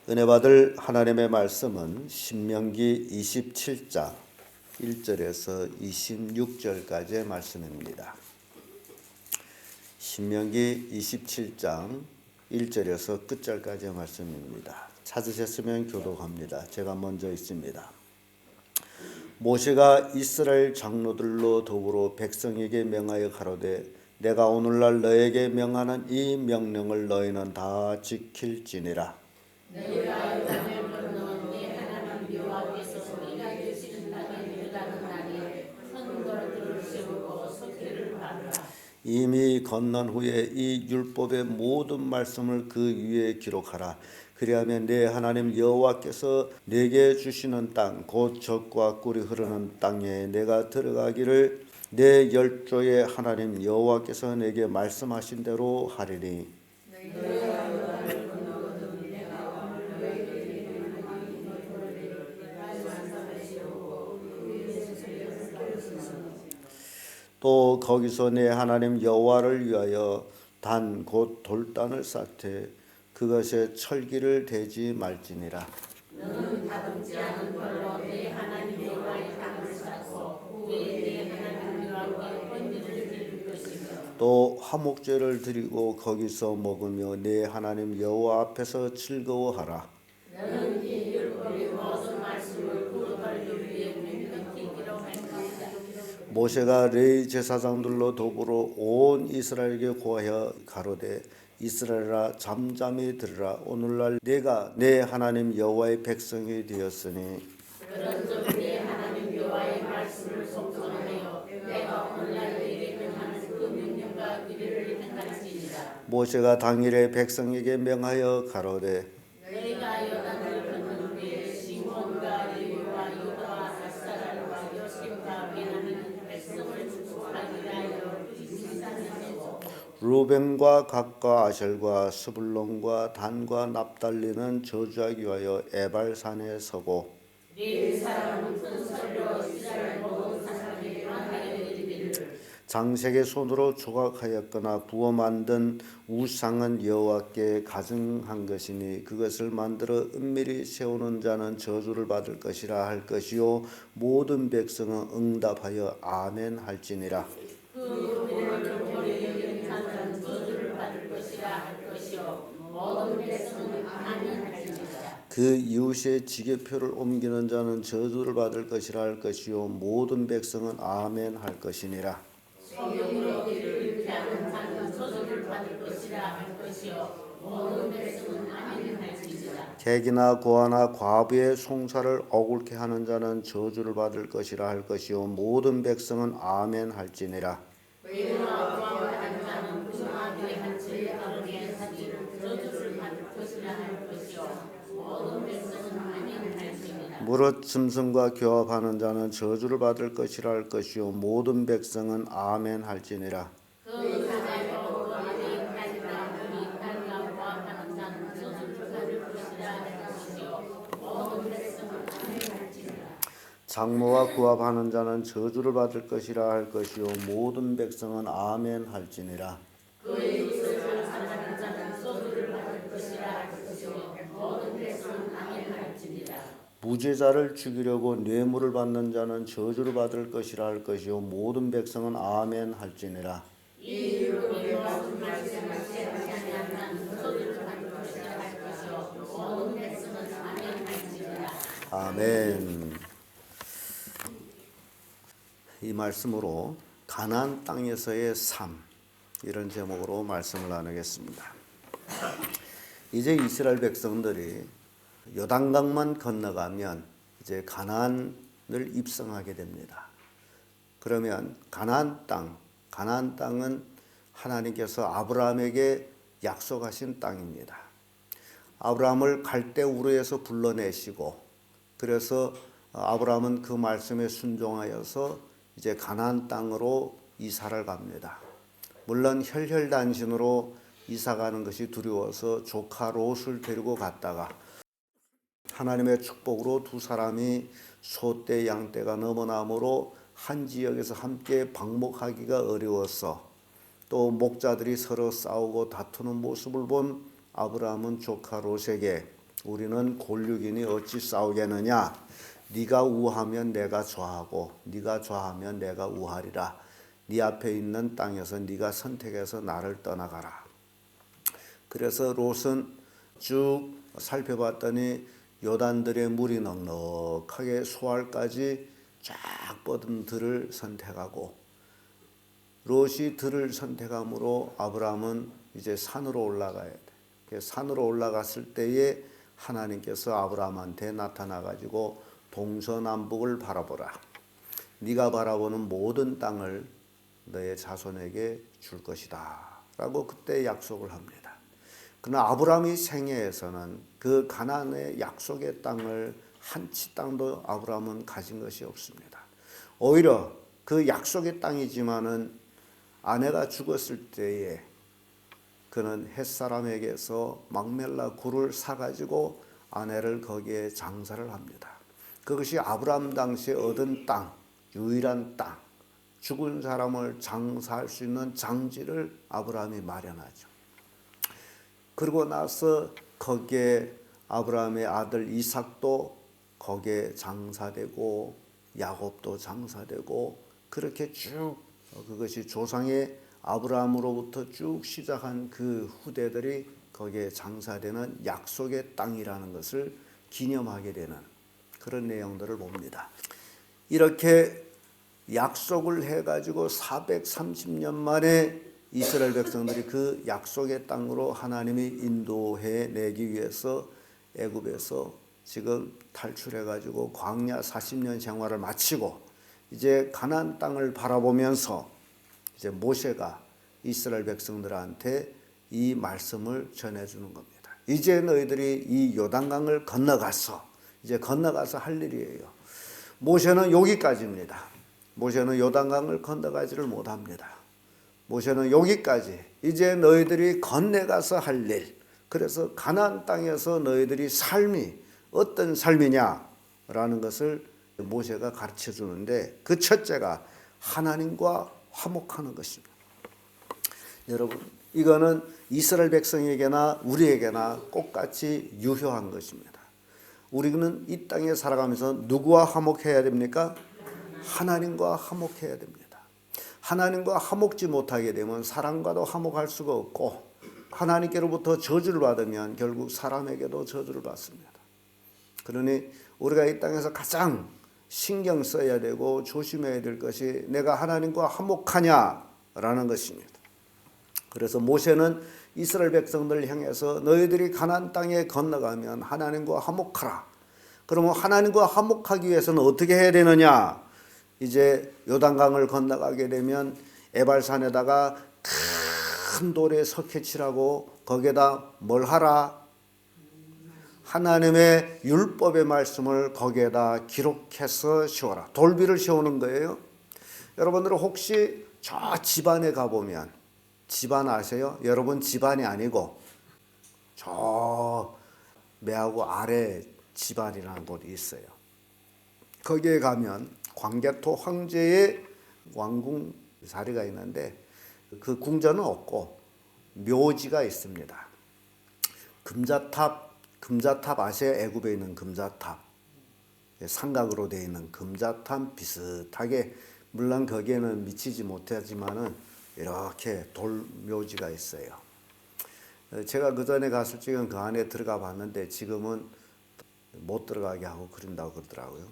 은혜 받을 하나님의 말씀은 신명기 27장 1절에서 26절까지의 말씀입니다. 신명기 27장 1절에서 끝절까지의 말씀입니다. 찾으셨으면 교독합니다. 제가 먼저 읽습니다. 모세가 이스라엘 장로들로 더불어 백성에게 명하여 가로되 내가 오늘날 너에게 명하는 이 명령을 너희는 다 지킬지니라. 내가 요단을 건너 네 하나님 여호와께서 우리가 계시는 땅에 들어가는 날에 큰 돌들을 세우고 석회를 받으라. 이미 건넌 후에 이 율법의 모든 말씀을 그 위에 기록하라. 그리하면 내 하나님 여호와께서 내게 주시는 땅 곧 젖과 꿀이 흐르는 땅에 내가 들어가기를 내 열조의 하나님 여호와께서 내게 말씀하신 대로 하리니. 또 거기서 내 하나님 여호와를 위하여 단 곧 돌단을 쌓되 그것에 철기를 대지 말지니라. 너는 다듬지 않은 걸로 내 하나님 여호와의 땅을 쌓고 그에 내 하나님 여호와께 번제를 드릴 것이며 또 화목제를 드리고 거기서 먹으며 내 하나님 여호와 앞에서 즐거워하라. 너는 이 율법의 모든 말씀을 구원하기 위해 맹명하기로 할 것이다. 모세가 레위 제사장들로 더불어 온 이스라엘에게 고하여 가로되 이스라엘아 잠잠히 들으라. 오늘날 내가 내 하나님 여호와의 백성이 되었으니 그런즉 내 하나님 여호와의 말씀을 송son하여 내가 오늘날 너에게 명하는 그 명령과 규례를 행할지니라. 모세가 당일에 백성에게 명하여 가로되 너희가 요단을 건넌 후에 시몬과 레위와 유다와 앗사갈과 요셉과 베냐민 백성을 축복하기 위하여 지시사를 내고 루벤과 갓과 아셀과 스불론과 단과 납달리는 저주하기 위하여 에발산에 서고 레위 사람은 큰 소리로 이스라엘 모든 사람에게 말하여 이르기를 장색의 손으로 조각하였거나 부어 만든 우상은 여호와께 가증한 것이니 그것을 만들어 은밀히 세우는 자는 저주를 받을 것이라 할 것이요 모든 백성은 응답하여 아멘 할지니라. 그 부모를 경홀히 여기는 자는 저주를 받을 것이라 할 것이요 모든 백성은 아멘 할지니라. 그 이웃의 지게표를 옮기는 자는 저주를 받을 것이라 할 것이요 모든 백성은 아멘 할 것이니라. 성령으로 길을 잃게 하는 자는 저주를 받을 것이라 할 것이요 모든 백성은 아멘 할지니라. 객이나 고아나 과부의 송사를 억울케 하는 자는 저주를 받을 것이라 할 것이요 모든 백성은 아멘 할지니라. 외도와 부하는 자는 부정하게 한 죄에 따르게 하기를 저주를 받을 것이라 할 것이요 모든 백성은 아멘 할지니라. 무릇 짐승과 교합하는 자는 저주를 받을 것이라 할 것이요 모든 백성은 아멘 할지니라. 그 자의 법으로 아멘 하리라. 우리 딸과 부하는 자는 저주를 받을 것이라 할 것이요 모든 백성은 아멘 할지니라. 장모와 구합하는 자는 저주를 받을 것이라 할 것이요 모든 백성은 아멘 할지니라. 그의 이웃을 사랑하는 자는 저주를 받을 것이라 할 것이요 모든 백성은 아멘 할지니라. 무죄자를 죽이려고 뇌물을 받는 자는 저주를 받을 것이라 할 것이요 모든 백성은 아멘 할지니라. 이 율법의 모든 말씀을 채하지 아니한 자는 저주를 받을 것이라 할 것이요 모든 백성은 아멘 할지니라. 아멘. 이 말씀으로 가나안 땅에서의 삶 이런 제목으로 말씀을 나누겠습니다. 이제 이스라엘 백성들이 요단강만 건너가면 이제 가나안을 입성하게 됩니다. 그러면 가나안 땅은 하나님께서 아브라함에게 약속하신 땅입니다. 아브라함을 갈대 우르에서 불러내시고 그래서 아브라함은 그 말씀에 순종하여서 이제 가나안 땅으로 이사를 갑니다. 물론 혈혈단신으로 이사 가는 것이 두려워서 조카 롯을 데리고 갔다가 하나님의 축복으로 두 사람이 소떼 양떼가 넘어나므로 한 지역에서 함께 방목하기가 어려워서 또 목자들이 서로 싸우고 다투는 모습을 본 아브라함은 조카 롯에게 우리는 골육이니 어찌 싸우겠느냐. 네가 우하면 내가 좌하고 네가 좌하면 내가 우하리라. 네 앞에 있는 땅에서 네가 선택해서 나를 떠나가라. 그래서 롯은 쭉 살펴봤더니 요단들의 물이 넉넉하게 소알까지 쫙 뻗은 들을 선택하고, 롯이 들을 선택함으로 아브라함은 이제 산으로 올라가야 돼. 산으로 올라갔을 때에 하나님께서 아브라함한테 나타나 가지고 동서남북을 바라보라. 네가 바라보는 모든 땅을 너의 자손에게 줄 것이다 라고 그때 약속을 합니다. 그러나 아브라함의 생애에서는 그 가나안의 약속의 땅을 한 치 땅도 아브라함은 가진 것이 없습니다. 오히려 그 약속의 땅이지만은 아내가 죽었을 때에 그는 햇사람에게서 막멜라 굴을 사가지고 아내를 거기에 장사를 합니다. 그것이 아브라함 당시에 얻은 땅, 유일한 땅, 죽은 사람을 장사할 수 있는 장지를 아브라함이 마련하죠. 그러고 나서 거기에 아브라함의 아들 이삭도 거기에 장사되고 야곱도 장사되고, 그렇게 쭉 그것이 조상의 아브라함으로부터 쭉 시작한 그 후대들이 거기에 장사되는 약속의 땅이라는 것을 기념하게 되는 그런 내용들을 봅니다. 이렇게 약속을 해가지고 430년 만에 이스라엘 백성들이 그 약속의 땅으로 하나님이 인도해 내기 위해서 애굽에서 지금 탈출해가지고 광야 40년 생활을 마치고 이제 가나안 땅을 바라보면서 이제 모세가 이스라엘 백성들한테 이 말씀을 전해주는 겁니다. 이제 너희들이 이 요단강을 건너가서 할 일이에요. 모세는 여기까지입니다. 모세는 요단강을 건너가지를 못합니다. 모세는 여기까지, 이제 너희들이 건너가서 할 일, 그래서 가나안 땅에서 너희들이 삶이 어떤 삶이냐라는 것을 모세가 가르쳐 주는데, 그 첫째가 하나님과 화목하는 것입니다. 여러분, 이거는 이스라엘 백성에게나 우리에게나 똑같이 유효한 것입니다. 우리는 이 땅에 살아가면서 누구와 화목해야 됩니까? 하나님과 화목해야 됩니다. 하나님과 화목지 못하게 되면 사람과도 화목할 수가 없고, 하나님께로부터 저주를 받으면 결국 사람에게도 저주를 받습니다. 그러니 우리가 이 땅에서 가장 신경 써야 되고 조심해야 될 것이 내가 하나님과 화목하냐라는 것입니다. 그래서 모세는 이스라엘 백성들을 향해서 너희들이 가나안 땅에 건너가면 하나님과 화목하라. 그러면 하나님과 화목하기 위해서는 어떻게 해야 되느냐? 이제 요단강을 건너가게 되면 에발산에다가 큰 돌에 석회치라고 거기에다 뭘 하라? 하나님의 율법의 말씀을 거기에다 기록해서 씌워라. 돌비를 씌우는 거예요. 여러분들 혹시 저 집안에 가보면, 집안 아세요? 여러분 집안이 아니고 저 매하고 아래 집안이라는 곳이 있어요. 거기에 가면 광개토 황제의 왕궁 자리가 있는데 그 궁전은 없고 묘지가 있습니다. 금자탑 아세요? 애굽에 있는 금자탑, 삼각으로 되어 있는 금자탑 비슷하게, 물론 거기에는 미치지 못하지만은 이렇게 돌묘지가 있어요. 제가 그 전에 갔을 적은 그 안에 들어가 봤는데 지금은 못 들어가게 하고 그런다고 그러더라고요.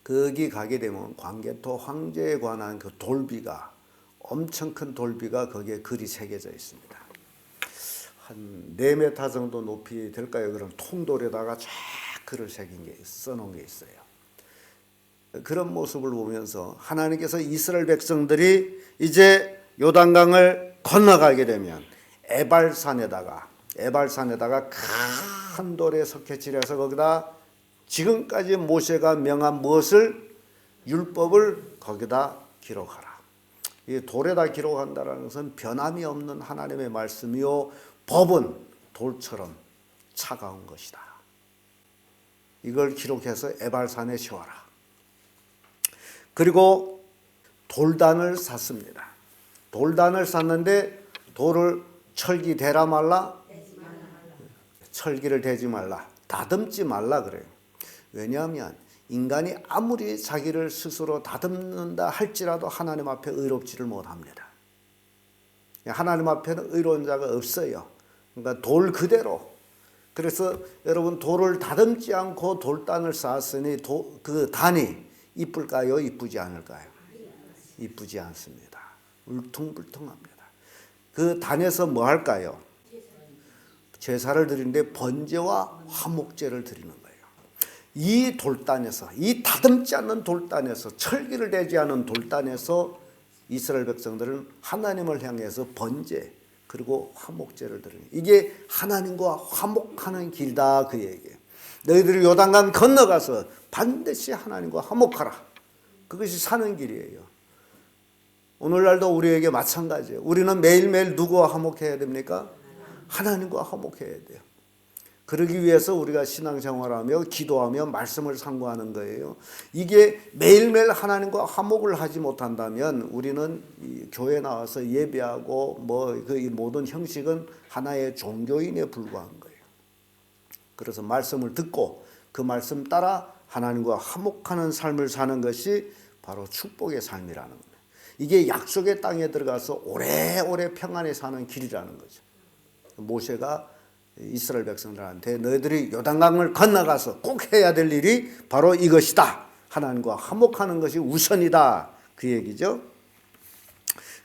거기 가게 되면 광개토 황제에 관한 그 돌비가, 엄청 큰 돌비가 거기에 글이 새겨져 있습니다. 한 4m 정도 높이 될까요? 그럼 통돌에다가 쫙 글을 써놓은 게 있어요. 그런 모습을 보면서 하나님께서 이스라엘 백성들이 이제 요단강을 건너가게 되면 에발산에다가 큰 돌에 석회칠해서 거기다 지금까지 모세가 명한 무엇을, 율법을 거기다 기록하라. 이 돌에다 기록한다는 것은 변함이 없는 하나님의 말씀이요, 법은 돌처럼 차가운 것이다. 이걸 기록해서 에발산에 세워라. 그리고 돌단을 샀습니다. 돌단을 샀는데 돌을 철기 대라 말라? 철기를 대지 말라, 다듬지 말라 그래요. 왜냐하면 인간이 아무리 자기를 스스로 다듬는다 할지라도 하나님 앞에 의롭지를 못합니다. 하나님 앞에는 의로운 자가 없어요. 그러니까 돌 그대로. 그래서 여러분, 돌을 다듬지 않고 돌단을 쌓았으니 그 단이 이쁠까요? 이쁘지 않을까요? 이쁘지 않습니다. 울퉁불퉁합니다. 그 단에서 뭐 할까요? 제사를 드리는데 번제와 화목제를 드리는 거예요. 이 돌단에서, 이 다듬지 않는 돌단에서, 철기를 대지 않은 돌단에서 이스라엘 백성들은 하나님을 향해서 번제 그리고 화목제를 드리는, 이게 하나님과 화목하는 길이다 그 얘기예요. 너희들이 요단강 건너가서 반드시 하나님과 화목하라. 그것이 사는 길이에요. 오늘날도 우리에게 마찬가지예요. 우리는 매일매일 누구와 화목해야 됩니까? 하나님과 화목해야 돼요. 그러기 위해서 우리가 신앙생활하며 기도하며 말씀을 상고하는 거예요. 이게 매일매일 하나님과 화목을 하지 못한다면 우리는 이 교회 나와서 예배하고 이 모든 형식은 하나의 종교인에 불과한 거예요. 그래서 말씀을 듣고 그 말씀 따라 하나님과 화목하는 삶을 사는 것이 바로 축복의 삶이라는 거예요. 이게 약속의 땅에 들어가서 오래오래 평안히 사는 길이라는 거죠. 모세가 이스라엘 백성들한테 너희들이 요단강을 건너가서 꼭 해야 될 일이 바로 이것이다. 하나님과 화목하는 것이 우선이다. 그 얘기죠.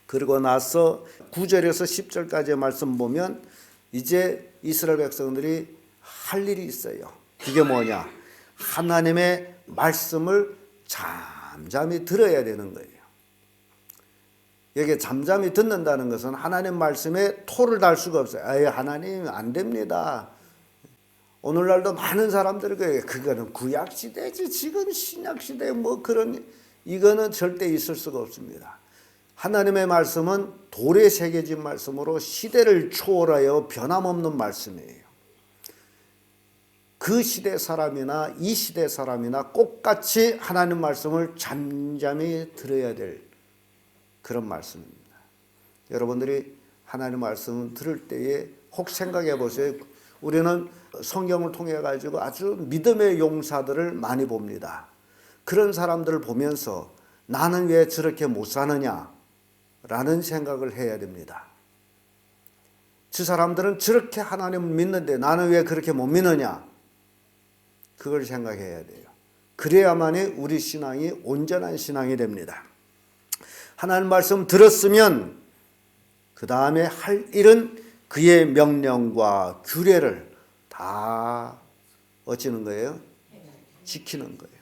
그러고 나서 9절에서 10절까지의 말씀 보면 이제 이스라엘 백성들이 할 일이 있어요. 그게 뭐냐? 하나님의 말씀을 잠잠히 들어야 되는 거예요. 여기 잠잠히 듣는다는 것은 하나님 말씀에 토를 달 수가 없어요. 아예 하나님 안 됩니다. 오늘날도 많은 사람들이 그거는 구약 시대지 지금 신약 시대 이거는 절대 있을 수가 없습니다. 하나님의 말씀은 돌에 새겨진 말씀으로 시대를 초월하여 변함없는 말씀이에요. 그 시대 사람이나 이 시대 사람이나 똑같이 하나님 말씀을 잠잠히 들어야 될 그런 말씀입니다. 여러분들이 하나님 말씀 들을 때에 혹 생각해 보세요. 우리는 성경을 통해 가지고 아주 믿음의 용사들을 많이 봅니다. 그런 사람들을 보면서 나는 왜 저렇게 못 사느냐 라는 생각을 해야 됩니다. 저 사람들은 저렇게 하나님을 믿는데 나는 왜 그렇게 못 믿느냐, 그걸 생각해야 돼요. 그래야만이 우리 신앙이 온전한 신앙이 됩니다. 하나님 말씀 들었으면 그 다음에 할 일은 그의 명령과 규례를 다 어찌는 거예요? 지키는 거예요.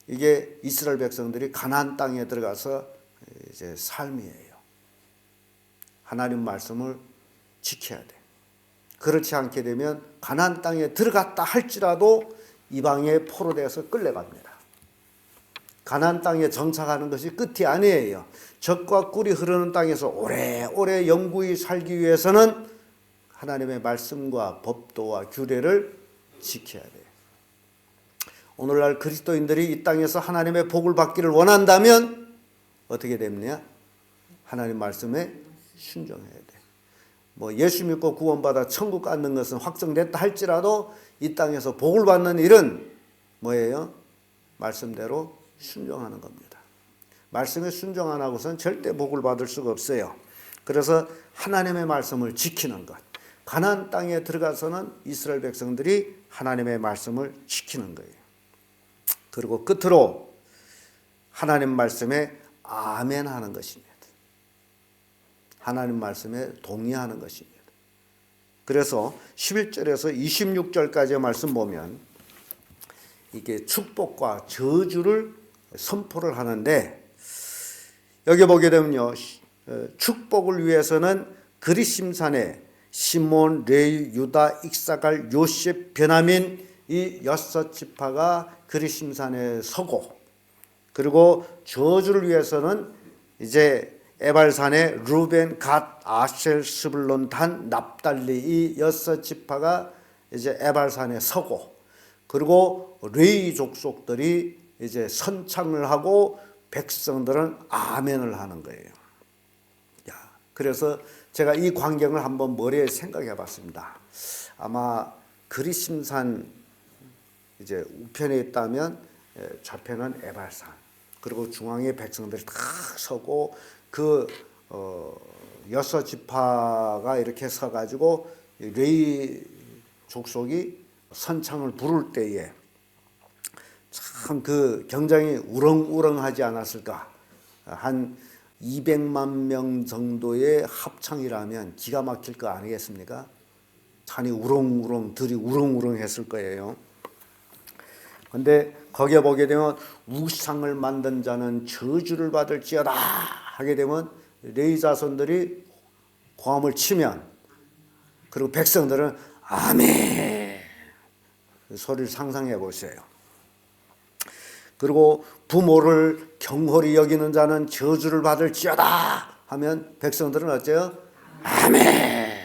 이게 이스라엘 백성들이 가나안 땅에 들어가서 이제 삶이에요. 하나님 말씀을 지켜야 돼. 그렇지 않게 되면 가나안 땅에 들어갔다 할지라도 이방에 포로되어서 끌려갑니다. 가나안 땅에 정착하는 것이 끝이 아니에요. 젖과 꿀이 흐르는 땅에서 오래오래 영구히 살기 위해서는 하나님의 말씀과 법도와 규례를 지켜야 돼요. 오늘날 그리스도인들이 이 땅에서 하나님의 복을 받기를 원한다면 어떻게 됩니까? 하나님 말씀에 순종해야 돼. 예수 믿고 구원받아 천국 갖는 것은 확정됐다 할지라도 이 땅에서 복을 받는 일은 뭐예요? 말씀대로 순종하는 겁니다. 말씀에 순종 안 하고서는 절대 복을 받을 수가 없어요. 그래서 하나님의 말씀을 지키는 것. 가나안 땅에 들어가서는 이스라엘 백성들이 하나님의 말씀을 지키는 거예요. 그리고 끝으로 하나님 말씀에 아멘 하는 것입니다. 하나님 말씀에 동의하는 것입니다. 그래서 11절에서 26절까지의 말씀 보면 이게 축복과 저주를 선포를 하는데, 여기 보게 되면요, 축복을 위해서는 그리심산에 시몬, 레위, 유다, 익사갈, 요셉, 베냐민 이 6지파가 그리심산에 서고, 그리고 저주를 위해서는 이제 에발산에 루벤, 갓, 아셀, 스불론, 단, 납달리 이 6지파가 이제 에발산에 서고, 그리고 레위 족속들이 이제 선창을 하고 백성들은 아멘을 하는 거예요. 그래서 제가 이 광경을 한번 머리에 생각해 봤습니다. 아마 그리심산 이제 우편에 있다면 좌편은 에발산, 그리고 중앙에 백성들이 다 서고 그 여섯 지파가 이렇게 서가지고 레위 족속이 선창을 부를 때에 참 그 굉장히 우렁우렁하지 않았을까. 한 200만 명 정도의 합창이라면 기가 막힐 거 아니겠습니까? 산이 우렁우렁, 들이 우렁우렁 했을 거예요. 근데 거기에 보게 되면 우상을 만든 자는 저주를 받을지어다 하게 되면 레위 자손들이 고함을 치면, 그리고 백성들은 아멘 소리를 상상해 보세요. 그리고 부모를 경홀히 여기는 자는 저주를 받을지어다 하면 백성들은 어째요? 아멘.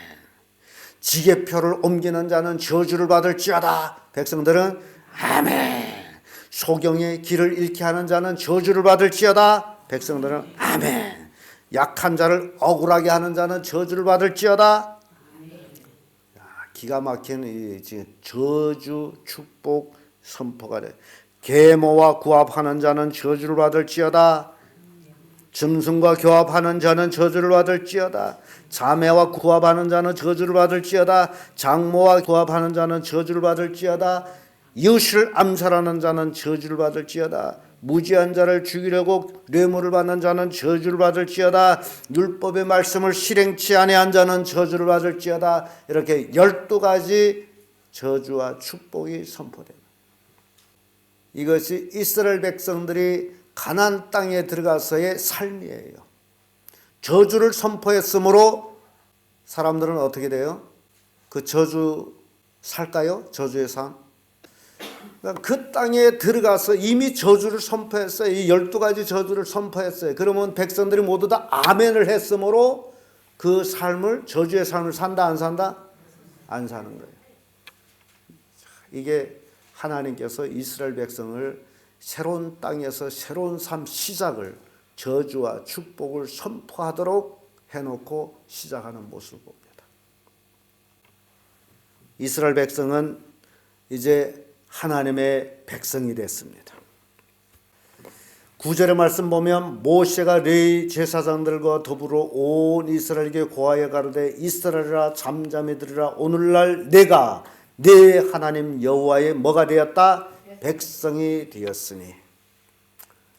지게표를 옮기는 자는 저주를 받을지어다. 백성들은 아멘. 소경의 길을 잃게 하는 자는 저주를 받을지어다. 백성들은 아멘. 약한 자를 억울하게 하는 자는 저주를 받을지어다. 기가 막힌 이 저주 축복 선포가 돼. 계모와 구합하는 자는 저주를 받을지어다. 짐승과 교합하는 자는 저주를 받을지어다. 자매와 구합하는 자는 저주를 받을지어다. 장모와 구합하는 자는 저주를 받을지어다. 이웃을 암살하는 자는 저주를 받을지어다. 무지한 자를 죽이려고 뇌물을 받는 자는 저주를 받을지어다. 율법의 말씀을 실행치 아니한 자는 저주를 받을지어다. 이렇게 12가지 저주와 축복이 선포됩니다. 이것이 이스라엘 백성들이 가나안 땅에 들어가서의 삶이에요. 저주를 선포했으므로 사람들은 어떻게 돼요? 그 저주 살까요? 저주의 삶? 그 땅에 들어가서 이미 저주를 선포했어요. 이 12가지 저주를 선포했어요. 그러면 백성들이 모두 다 아멘을 했으므로 그 삶을, 저주의 삶을 산다 안 산다? 안 사는 거예요. 이게 하나님께서 이스라엘 백성을 새로운 땅에서 새로운 삶 시작을, 저주와 축복을 선포하도록 해놓고 시작하는 모습을 봅니다. 이스라엘 백성은 이제 하나님의 백성이 됐습니다. 9절의 말씀 보면 모세가 레위 제사장들과 더불어 온 이스라엘에게 고하여 가로되 이스라엘아 잠잠히 들으라. 오늘날 내가 네 하나님 여호와의 뭐가 되었다? 백성이 되었으니.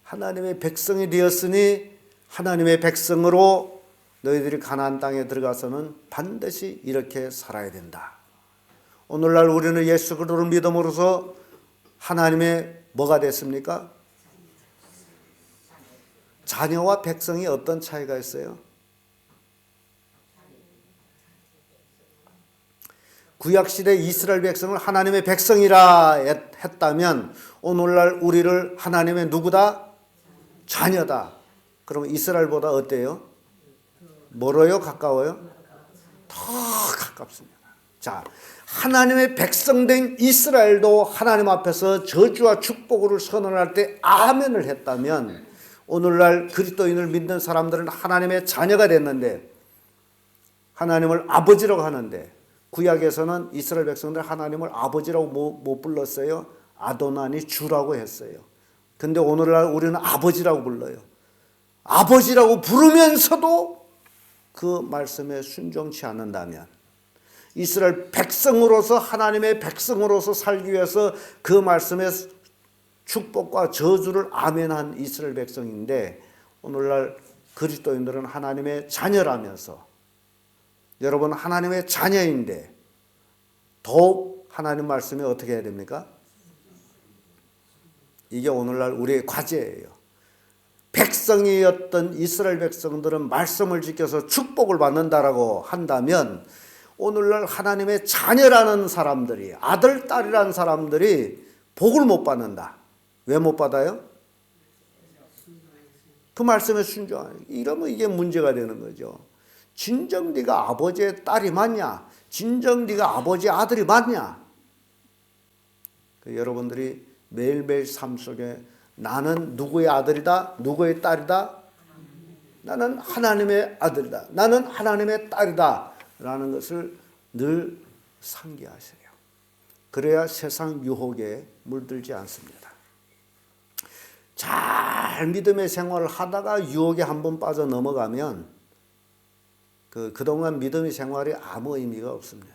하나님의 백성이 되었으니 하나님의 백성으로 너희들이 가나안 땅에 들어가서는 반드시 이렇게 살아야 된다. 오늘날 우리는 예수 그리스도를 믿음으로써 하나님의 뭐가 됐습니까? 자녀와 백성이 어떤 차이가 있어요? 구약시대 이스라엘 백성을 하나님의 백성이라 했다면 오늘날 우리를 하나님의 누구다? 자녀다. 그러면 이스라엘보다 어때요? 멀어요? 가까워요? 더 가깝습니다. 자, 하나님의 백성된 이스라엘도 하나님 앞에서 저주와 축복을 선언할 때 아멘을 했다면 오늘날 그리스도인을 믿는 사람들은 하나님의 자녀가 됐는데, 하나님을 아버지라고 하는데, 구약에서는 이스라엘 백성들 하나님을 아버지라고 못 불렀어요. 아도나니 주라고 했어요. 근데 오늘날 우리는 아버지라고 불러요. 아버지라고 부르면서도 그 말씀에 순종치 않는다면, 이스라엘 백성으로서 하나님의 백성으로서 살기 위해서 그 말씀에 축복과 저주를 아멘한 이스라엘 백성인데, 오늘날 그리스도인들은 하나님의 자녀라면서, 여러분 하나님의 자녀인데 더욱 하나님 말씀에 어떻게 해야 됩니까? 이게 오늘날 우리의 과제예요. 백성이었던 이스라엘 백성들은 말씀을 지켜서 축복을 받는다라고 한다면 오늘날 하나님의 자녀라는 사람들이, 아들, 딸이라는 사람들이 복을 못 받는다. 왜 못 받아요? 그 말씀에 순종하는. 이러면 이게 문제가 되는 거죠. 진정 네가 아버지의 딸이 맞냐? 진정 네가 아버지의 아들이 맞냐? 여러분들이 매일매일 삶 속에 나는 누구의 아들이다? 누구의 딸이다? 나는 하나님의 아들이다. 나는 하나님의 딸이다. 라는 것을 늘 상기하세요. 그래야 세상 유혹에 물들지 않습니다. 잘 믿음의 생활을 하다가 유혹에 한번 빠져 넘어가면 그동안 믿음의 생활이 아무 의미가 없습니다.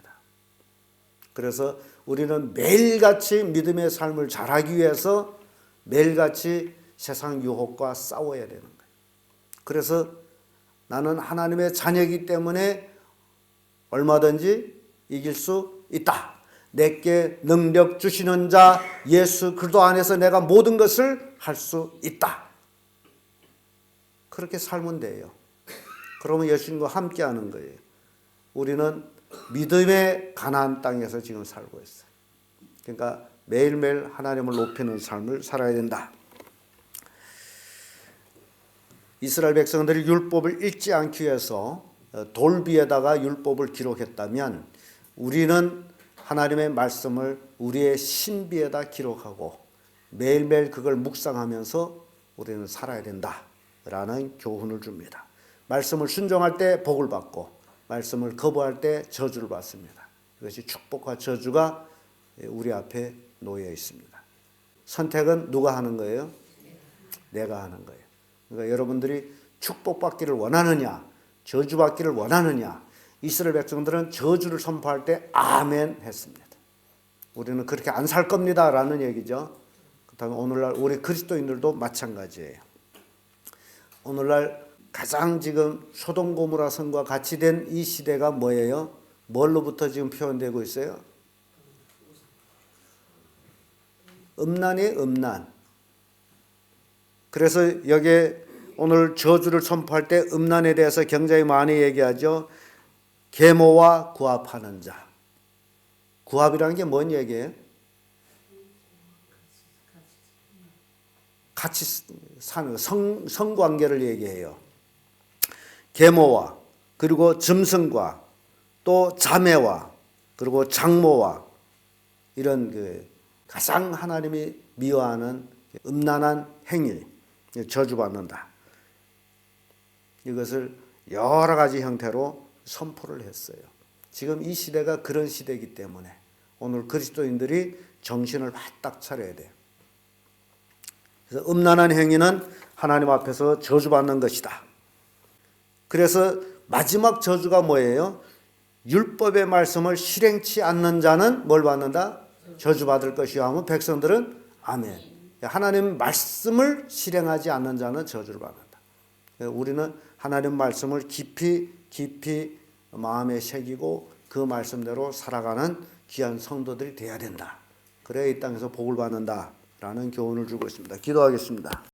그래서 우리는 매일같이 믿음의 삶을 잘하기 위해서 매일같이 세상 유혹과 싸워야 되는 거예요. 그래서 나는 하나님의 자녀이기 때문에 얼마든지 이길 수 있다. 내게 능력 주시는 자 예수 그리스도 안에서 내가 모든 것을 할 수 있다. 그렇게 살면 돼요. 그러면 예수님과 함께 하는 거예요. 우리는 믿음의 가나안 땅에서 지금 살고 있어요. 그러니까 매일매일 하나님을 높이는 삶을 살아야 된다. 이스라엘 백성들이 율법을 읽지 않기 위해서 돌비에다가 율법을 기록했다면 우리는 하나님의 말씀을 우리의 신비에다 기록하고 매일매일 그걸 묵상하면서 우리는 살아야 된다라는 교훈을 줍니다. 말씀을 순종할 때 복을 받고 말씀을 거부할 때 저주를 받습니다. 이것이 축복과 저주가 우리 앞에 놓여 있습니다. 선택은 누가 하는 거예요? 내가 하는 거예요. 그러니까 여러분들이 축복받기를 원하느냐 저주받기를 원하느냐. 이스라엘 백성들은 저주를 선포할 때 아멘 했습니다. 우리는 그렇게 안 살 겁니다 라는 얘기죠. 그다음에 오늘날 우리 그리스도인들도 마찬가지예요. 오늘날 가장 지금 소돔 고모라 성과 같이 된 이 시대가 뭐예요? 뭘로부터 지금 표현되고 있어요? 음란이에요, 음란. 그래서 여기에 오늘 저주를 선포할 때 음란에 대해서 굉장히 많이 얘기하죠. 계모와 구합하는 자. 구합이라는 게 뭔 얘기예요? 같이 사는 성관계를 얘기해요. 계모와 그리고 짐승과 또 자매와 그리고 장모와 이런 가장 하나님이 미워하는 음란한 행위 저주받는다. 이것을 여러 가지 형태로 선포를 했어요. 지금 이 시대가 그런 시대이기 때문에 오늘 그리스도인들이 정신을 바짝 차려야 돼요. 그래서 음란한 행위는 하나님 앞에서 저주받는 것이다. 그래서 마지막 저주가 뭐예요? 율법의 말씀을 실행치 않는 자는 뭘 받는다? 저주받을 것이요 하면 백성들은 아멘. 하나님 말씀을 실행하지 않는 자는 저주를 받는다. 우리는 하나님 말씀을 깊이 마음에 새기고 그 말씀대로 살아가는 귀한 성도들이 되어야 된다. 그래야 이 땅에서 복을 받는다라는 교훈을 주고 있습니다. 기도하겠습니다.